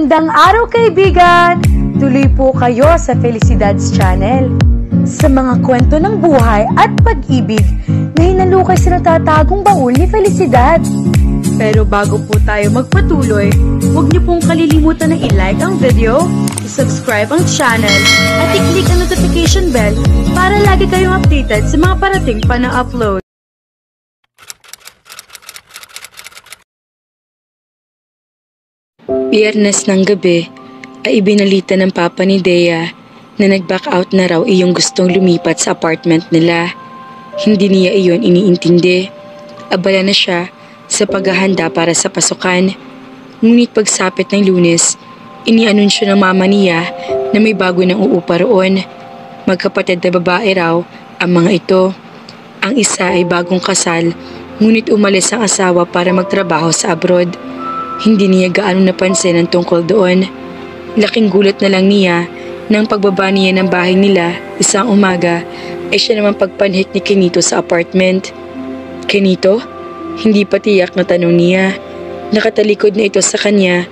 Magandang araw kaibigan! Tuloy po kayo sa Felicidad's Channel. Sa mga kwento ng buhay at pag-ibig na hinalukay sa natatagong baul ni Felicidad. Pero bago po tayo magpatuloy, huwag niyo pong kalilimutan na i-like ang video, i-subscribe ang channel, at i-click ang notification bell para lagi kayong updated sa mga parating pa na upload. Biyernes ng gabi ay ibinalita ng papa ni Dea na nag-back out na raw iyong gustong lumipat sa apartment nila. Hindi niya iyon iniintindi. Abala na siya sa paghahanda para sa pasukan. Ngunit pagsapit ng Lunes, inianunsyo ng mama niya na may bago nang uupa roon. Magkapatid na babae raw ang mga ito. Ang isa ay bagong kasal, ngunit umalis ang asawa para magtrabaho sa abroad. Hindi niya gaano napansin ang tungkol doon. Laking gulat na lang niya nang pagbaba niya ng bahay nila isang umaga ay siya naman pagpanhik ni Kenito sa apartment. Kenito? Hindi pa tiyak na tanong niya. Nakatalikod na ito sa kanya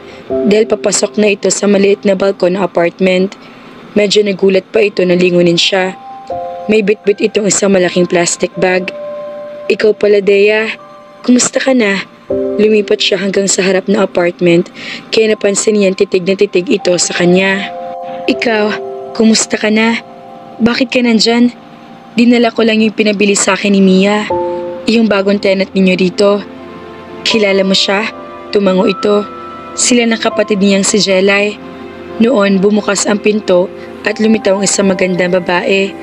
dahil papasok na ito sa maliit na balkon ng apartment. Medyo nagulat pa ito na lingunin siya. May bitbit itong isang malaking plastic bag. Ikaw pala, Dea. Kumusta ka na? Lumipat siya hanggang sa harap ng apartment kaya napansin niyan titig na titig ito sa kanya. Ikaw, kumusta ka na? Bakit ka nandyan? Dinala ko lang yung pinabili sa akin ni Mia. Yung bagong tenant ninyo dito. Kilala mo siya? Tumango ito. Sila ng kapatid niyang si Jelay. Noon bumukas ang pinto at lumitaw ang isang magandang babae.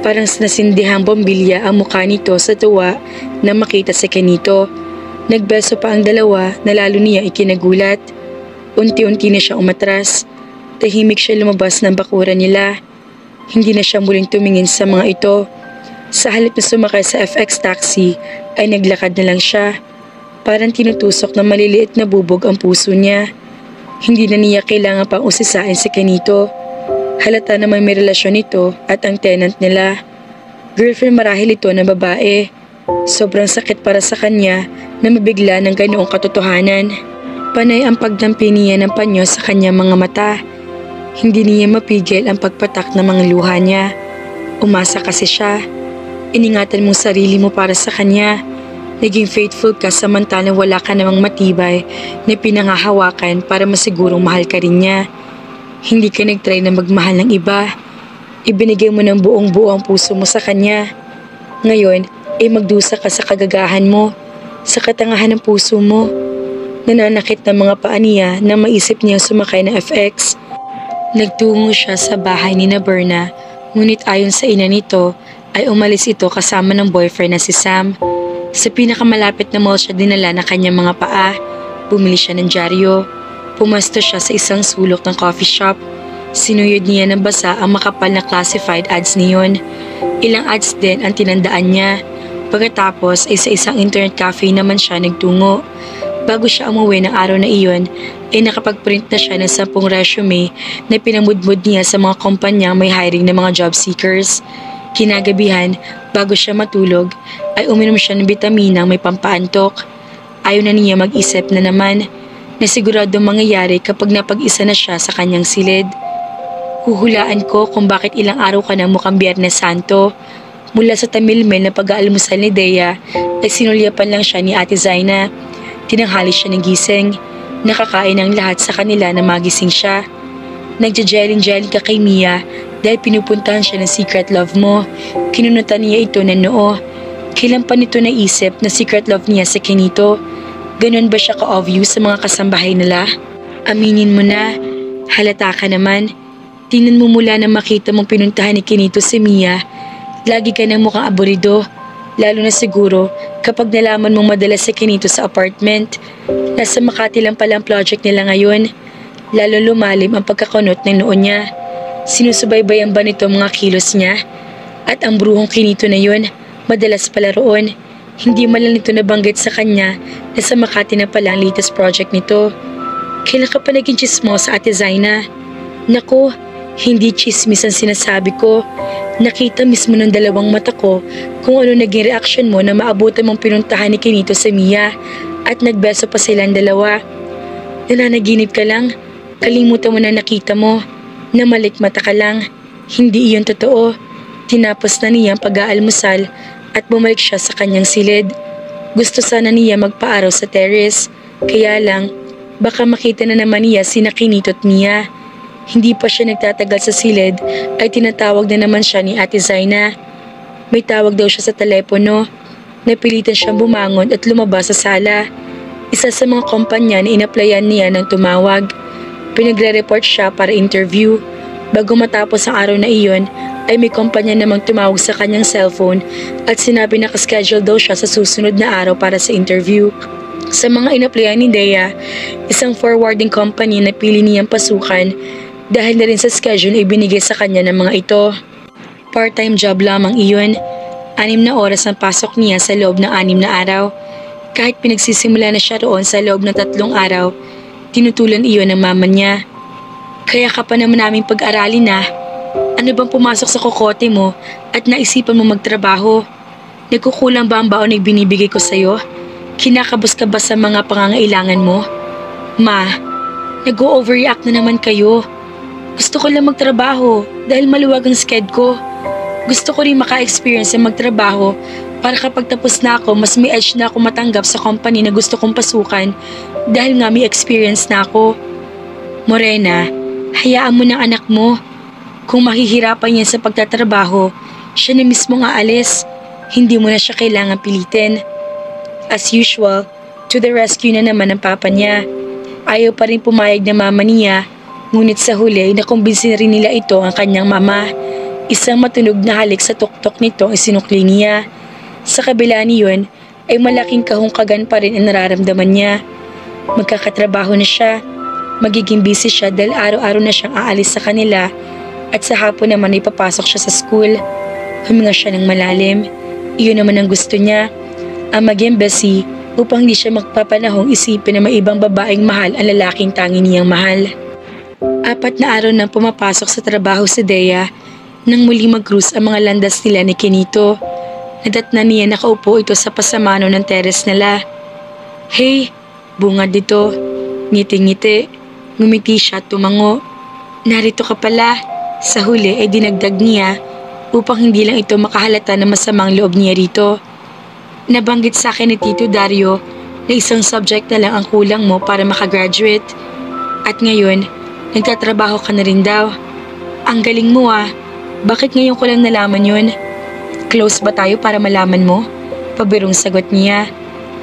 Parang nasindihang bombilya ang mukha nito sa tuwa na makita si Kenito. Nagbeso pa ang dalawa na lalo niya ikinagulat. Unti-unti na siya umatras. Tahimik siya lumabas ng bakuran nila. Hindi na siya muling tumingin sa mga ito. Sa halip na sumakay sa FX taxi ay naglakad na lang siya. Parang tinutusok ng maliliit na bubog ang puso niya. Hindi na niya kailangan pang usisain si Kenito. Halata naman may relasyon ito at ang tenant nila. Girlfriend marahil ito ng babae. Sobrang sakit para sa kanya na mabigla ng ganoong katotohanan. Panay ang pagdampi niya ng panyo sa kanyang mga mata. Hindi niya mapigil ang pagpatak ng mga luha niya. Umasa kasi siya. Iningatan mong sarili mo para sa kanya. Naging faithful ka samantalang wala ka namang matibay na pinangahawakan para masigurong mahal ka rin niya. Hindi ka nagtry na magmahal ng iba. Ibinigay mo ng buong-buo ang puso mo sa kanya. Ngayon, magdusa ka sa kagagahan mo, sa katangahan ng puso mo. Nananakit ng mga paa niya na maisip niyang sumakay na FX. Nagtungo siya sa bahay ni Berna, ngunit ayon sa ina nito ay umalis ito kasama ng boyfriend na si Sam. Sa pinakamalapit na mall siya dinala na kanyang mga paa. Bumili siya ng dyaryo. Pumasto siya sa isang sulok ng coffee shop. Sinuyod niya ng basa ang makapal na classified ads niyon. Ilang ads din ang tinandaan niya. Pagkatapos ay sa isang internet cafe naman siya nagtungo. Bago siya umuwi ng araw na iyon, ay nakapag-print na siya ng 10 resume na pinamudmud niya sa mga kumpanyang may hiring ng mga job seekers. Kinagabihan, bago siya matulog, ay uminom siya ng bitaminang may pampaantok. Ayaw na niya mag-isip na naman na siguradong mangyayari kapag napag-isa na siya sa kanyang silid. Huhulaan ko kung bakit ilang araw ka na mukhang Biyernes Santo. Mula sa tamilmel na pag-aalmusal ni Dea ay sinulyapan lang siya ni Ate Zaina. Tinanghali siya ng gising. Nakakain ang lahat sa kanila na magising siya. Nagja-jelly-jelly ka kay Mia dahil pinupuntahan siya ng secret love mo. Kinunutan niya ito ng noo. Kailan pa nito naisip na secret love niya si Kenito? Ganon ba siya ka-obvious sa mga kasambahay nila? Aminin mo na, halata ka naman. Tingnan mo mula na makita mong pinuntahan ni Kenito si Mia. Lagi ka ng mukhang aburido, lalo na siguro kapag nalaman mong madalas si Kenito sa apartment. Nasa Makati lang pala ang project nila ngayon. Lalo lumalim ang pagkakunot ng noon niya. Sinusubaybayan ba nito mga kilos niya? At ang bruhong Kenito na yun, madalas pala roon. Hindi man lang nito nabanggit sa kanya na sa Makati na pala ang latest project nito. Kailan ka pa naging chismosa, Ate Zaina? Naku, hindi chismis ang sinasabi ko. Nakita mismo ng dalawang mata ko kung ano naging reaksyon mo na maabutan mong pinuntahan ni Kenito sa Mia at nagbeso pa silang dalawa. Nananaginip ka lang? Kalimutan mo na nakita mo na malikmata ka lang. Hindi iyon totoo. Tinapos na niya ang pag-aalmusal at bumalik siya sa kanyang silid. Gusto sana niya magpaaraw sa terrace. Kaya lang, baka makita na naman niya si Kinito at Mia. Hindi pa siya nagtatagal sa silid ay tinatawag na naman siya ni Ate Zaina. May tawag daw siya sa telepono. Napilitan siyang bumangon at lumabas sa sala. Isa sa mga kumpanya na inaplayan niya ng tumawag. Pinagre-report siya para interview. Bago matapos ang araw na iyon, ay may kumpanya namang tumawag sa kanyang cellphone at sinabi na kaschedule daw siya sa susunod na araw para sa interview. Sa mga inaplayan ni Dea, isang forwarding company na pili niyang pasukan dahil na rin sa schedule ay binigay sa kanya ng mga ito. Part-time job lamang iyon. 6 na oras ang pasok niya sa loob ng 6 na araw. Kahit pinagsisimula na siya roon sa loob ng 3 araw, tinutulan iyon ng mama niya. Kaya ka pa naman namin pag-aralin na. Ano bang pumasok sa kokote mo at naisipan mo magtrabaho? Nagkukulang ba ang baon na binibigay ko sa'yo? Kinakabos ka ba sa mga pangangailangan mo? Ma, nag-overreact na naman kayo. Gusto ko lang magtrabaho dahil maluwag ang sked ko. Gusto ko rin maka-experience sa magtrabaho para kapag tapos na ako, mas may edge na ako matanggap sa company na gusto kong pasukan dahil nga may experience na ako. Morena, hayaan mo ng anak mo. Kung mahihirapan yan sa pagtatrabaho, siya na mismo nga alis. Hindi mo na siya kailangan pilitin. As usual, to the rescue na naman ang papa niya. Ayaw pa rin pumayag na mama niya, ngunit sa huli nakumbinsin rin nila ito ang kanyang mama. Isang matunog na halik sa tuktok nito ang isinukli niya. Sa kabila niyon ay malaking kahungkagan pa rin ang nararamdaman niya. Magkakatrabaho na siya. Magiging busy siya dahil araw-araw na siyang aalis sa kanila at sa hapon naman ay papasok siya sa school. Huminga siya ng malalim. Iyon naman ang gusto niya. Ang maging busy upang hindi siya magpapanahong isipin na may ibang babaeng mahal ang lalaking tangi niyang mahal. 4 na araw nang pumapasok sa trabaho si Dea nang muli mag-cruise ang mga landas nila ni Kinito. Nadatnan niya nakaupo ito sa pasamano ng teres nila. Hey, bungad dito. Ngiti-ngiti. Ngumiti siya at tumango. Narito ka pala. Sa huli ay dinagdag niya upang hindi lang ito makahalata na masamang loob niya rito. Nabanggit sa akin ni Tito Dario na isang subject na lang ang kulang mo para makagraduate. At ngayon, nagtatrabaho ka na rin daw. Ang galing mo ah. Bakit ngayon ko lang nalaman yun? Close ba tayo para malaman mo? Pabirong sagot niya.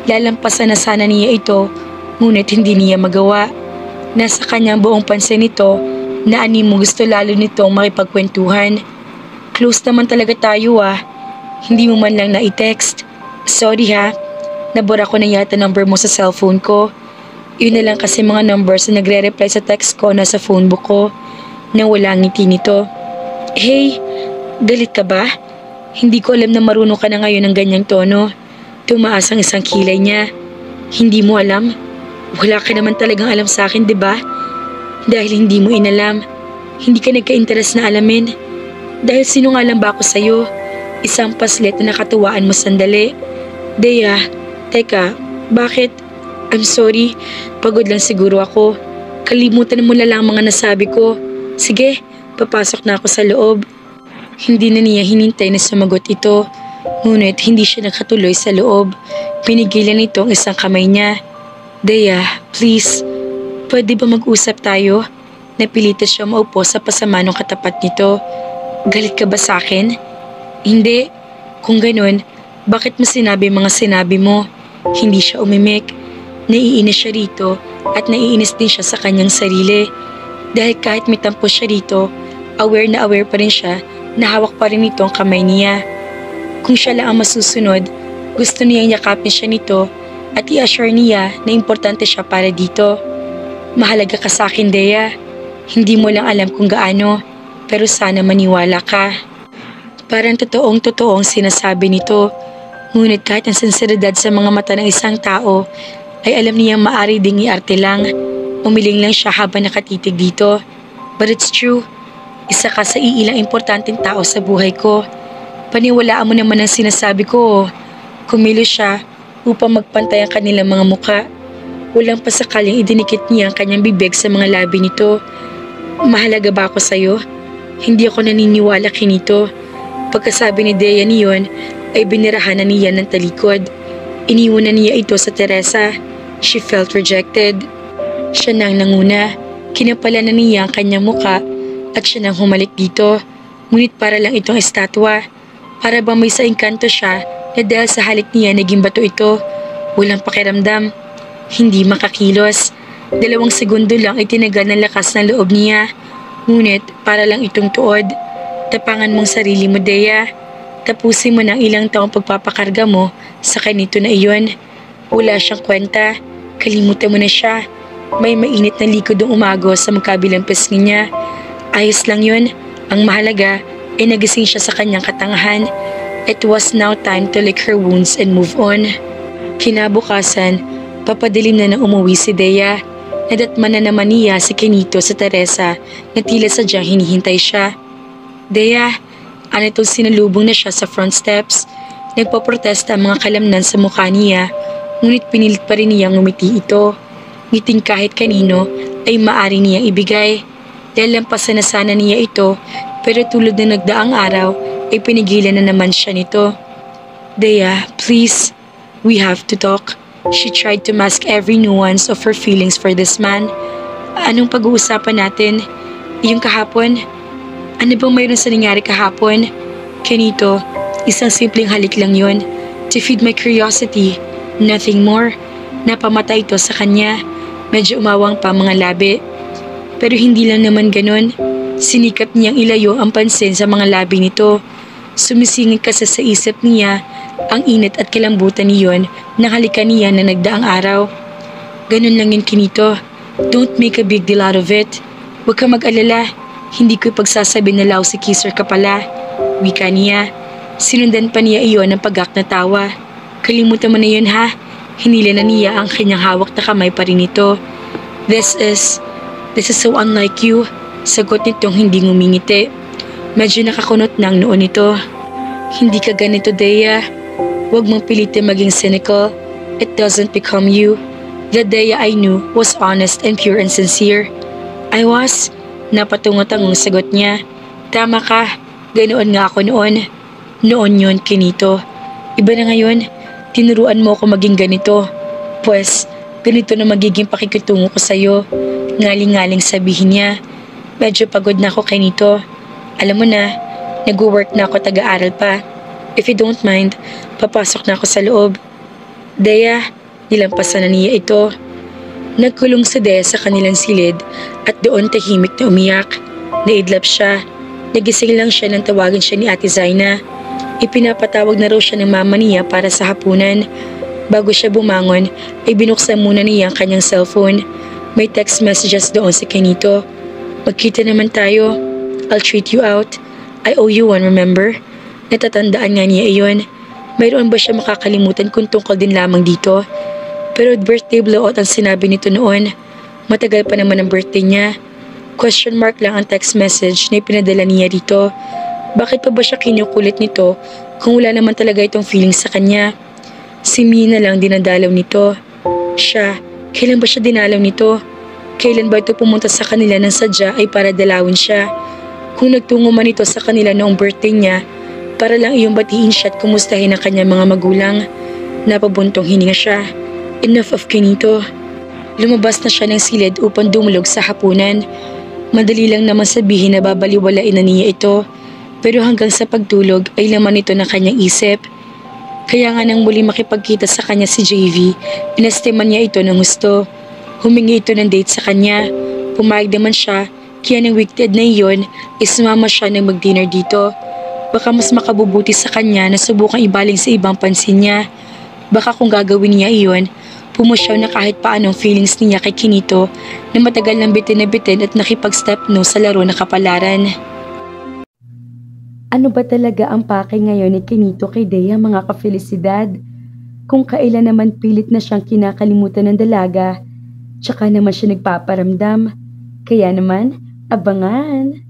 Lalampasan na sana niya ito, ngunit hindi niya magawa. Nasa kanyang buong pansin ito na mo gusto lalo nitong makipagkwentuhan. Close naman talaga tayo ah. Hindi mo man lang na-text. Sorry ha, nabura ko na yata number mo sa cellphone ko. Yun na lang kasi mga numbers na nagre-reply sa text ko nasa phonebook ko na wala ngiti nito. Hey, galit ka ba? Hindi ko alam na marunong ka na ngayon ng ganyang tono. Tumaas ang isang kilay niya. Hindi mo alam? Wala ka naman talagang alam sa akin, di ba? Dahil hindi mo inalam. Hindi ka nagka-interes na alamin. Dahil sino nga lang ba ako sa'yo? Isang paslit na nakatuwaan mo sandali. Dea, teka, bakit? I'm sorry, pagod lang siguro ako. Kalimutan mo na lang mga nasabi ko. Sige, papasok na ako sa loob. Hindi na niya hinintay na sumagot ito. Ngunit hindi siya nakatuloy sa loob. Pinigilan nito ang isang kamay niya. Dea, please, pwede ba mag-usap tayo? Napilitan siya maupo sa pasamanong katapat nito. Galit ka ba sa akin? Hindi. Kung ganun, bakit mo sinabi mga sinabi mo? Hindi siya umimik. Naiinis siya rito at naiinis din siya sa kanyang sarili. Dahil kahit may tampo siya rito, aware na aware pa rin siya na hawak pa rin nito ang kamay niya. Kung siya lang ang masusunod, gusto niyang yakapin siya nito at i-assure niya na importante siya para dito. Mahalaga ka sa akin, Dea. Hindi mo lang alam kung gaano, pero sana maniwala ka. Parang totoong-totoong sinasabi nito. Ngunit kahit ang sinseridad sa mga mata ng isang tao, ay alam niyang maari ding iarte lang. Umiling lang siya habang nakatitig dito. But it's true. Isa ka sa iilang importanteng tao sa buhay ko. Paniwalaan mo naman ang sinasabi ko. Kumilos siya upang magpantay ang kanilang mga muka. Walang pasakaling idinikit niya ang kanyang bibig sa mga labi nito. Mahalaga ba ako sa'yo? Hindi ako naniniwala Kinito. Pagkasabi ni Dea niyon ay binirahan na niya ng talikod. Iniwan na niya ito sa Teresa. She felt rejected. Siya nang nanguna. Kinapalan na niya ang kanyang muka at siya nang humalik dito. Ngunit para lang itong estatwa. Para bang may sa engkanto siya na dahil sa halik niya naging bato ito. Walang pakiramdam. Hindi makakilos. 2 segundo lang ay tinagal ng lakas ng loob niya. Ngunit para lang itong tuod. Tapangan mong sarili mo, Dea. Tapusin mo ng ilang taong pagpapakarga mo sa kanito na iyon. Wala siyang kwenta. Kalimutan mo na siya. May mainit na likod ang umago sa magkabilang pisngi niya. Ayos lang yun. Ang mahalaga ay nagising siya sa kanyang katangahan. It was now time to lick her wounds and move on. Kinabukasan, papadilim na nang umuwi si Dea. Nadatman na naman niya si Kinito sa Teresa na tila sadyang hinihintay siya. Dea, ano itong sinalubong na siya sa front steps. Nagpaprotesta ang mga kalamnan sa mukha niya, ngunit pinilit pa rin niyang ngumiti ito. Ngiting kahit kanino ay maari niyang ibigay. Lalampasan na sana niya ito, pero tulad ng nagdaang araw ay pinigilan na naman siya nito. Dea, please, we have to talk. She tried to mask every nuance of her feelings for this man. Anong pag-uusapan natin? Yung kahapon? Ano bang mayroon sa nangyari kahapon? Kinito, isang simpleng halik lang yun. To feed my curiosity. Nothing more. Napamatay ito sa kanya. Medyo umawang pa mga labi. Pero hindi lang naman ganun. Sinikap niyang ilayo ang pansin sa mga labi nito. Sumisingit kasi sa isip niya ang init at kalambutan niyon ng halikan niya na nagdaang araw. Ganun lang yun, Kinito. Don't make a big deal out of it. Huwag ka mag-alala. Hindi ko ipagsasabi na lousy kisser ka pala. Wika niya. Sinundan pa niya iyon ng pagak na tawa. Kalimutan mo na yun ha. Hinila na niya ang kanyang hawak na kamay pa rin nito. This is so unlike you. Sagot nitong hindi ngumingiti. Medyo nakakunot na ang noon nito. Hindi ka ganito, Dea. Huwag mong pilitin maging cynical. It doesn't become you. The Dea I knew was honest and pure and sincere. I was. Napatungot-tangong sagot niya. Tama ka. Ganoon nga ako noon. Noon yun, Kinito. Iba na ngayon. Tinuruan mo ako maging ganito. Pues, ganito na magiging pakikitungo ko sa'yo. Ngaling-ngaling sabihin niya. Medyo pagod na ako, Kinito. Alam mo na, nag-work na ako, taga-aral pa. If you don't mind, papasok na ako sa loob. Dea, nilampasan na niya ito. Nagkulong si Dea sa kanilang silid at doon tahimik na umiyak. Naidlap siya. Nagising lang siya nang tawagin siya ni Ate Zaina. Ipinapatawag na raw siya ng mama niya para sa hapunan. Bago siya bumangon, ay binuksan muna niya ang kanyang cellphone. May text messages doon si Kinito. Magkita naman tayo. I'll treat you out. I owe you one, remember? Natatandaan nga niya iyon. Mayroon ba siya makakalimutan kung tungkol din lamang dito? Pero birthday blowout ang sinabi nito noon. Matagal pa naman ang birthday niya. Question mark lang ang text message na ipinadala niya dito. Bakit pa ba siya kinukulit nito kung wala naman talaga itong feeling sa kanya? Si Mina lang dinadalaw nito. Siya, kailan ba siya dinalaw nito? Kailan ba ito pumunta sa kanila ng sadya ay para dalawin siya? Kung nagtungo man ito sa kanila noong birthday niya, para lang iyong batiin siya at kumustahin ang kanyang mga magulang. Napabuntong hininga siya. Enough of Kinito. Lumabas na siya ng silid upang dumulog sa hapunan. Madali lang naman sabihin na babaliwalain na niya ito. Pero hanggang sa pagtulog ay laman ito ng kanyang isip. Kaya nga nang muli makipagkita sa kanya si JV, inestiman niya ito ng gusto. Humingi ito ng date sa kanya. Pumayag naman siya, kaya ng weekend na iyon, isumama siya ng mag-dinner dito. Baka mas makabubuti sa kanya na subukang ibaling sa ibang pansin niya. Baka kung gagawin niya iyon, pumusyaw na kahit paanong feelings niya kay Kinito na matagal nang bitin na bitin at nakipag-step no sa laro na kapalaran. Ano ba talaga ang pake ngayon ni Kinito kay Dea, mga ka-felicidad? Kung kailan naman pilit na siyang kinakalimutan ng dalaga, tsaka naman siya nagpaparamdam. Kaya naman, abangan!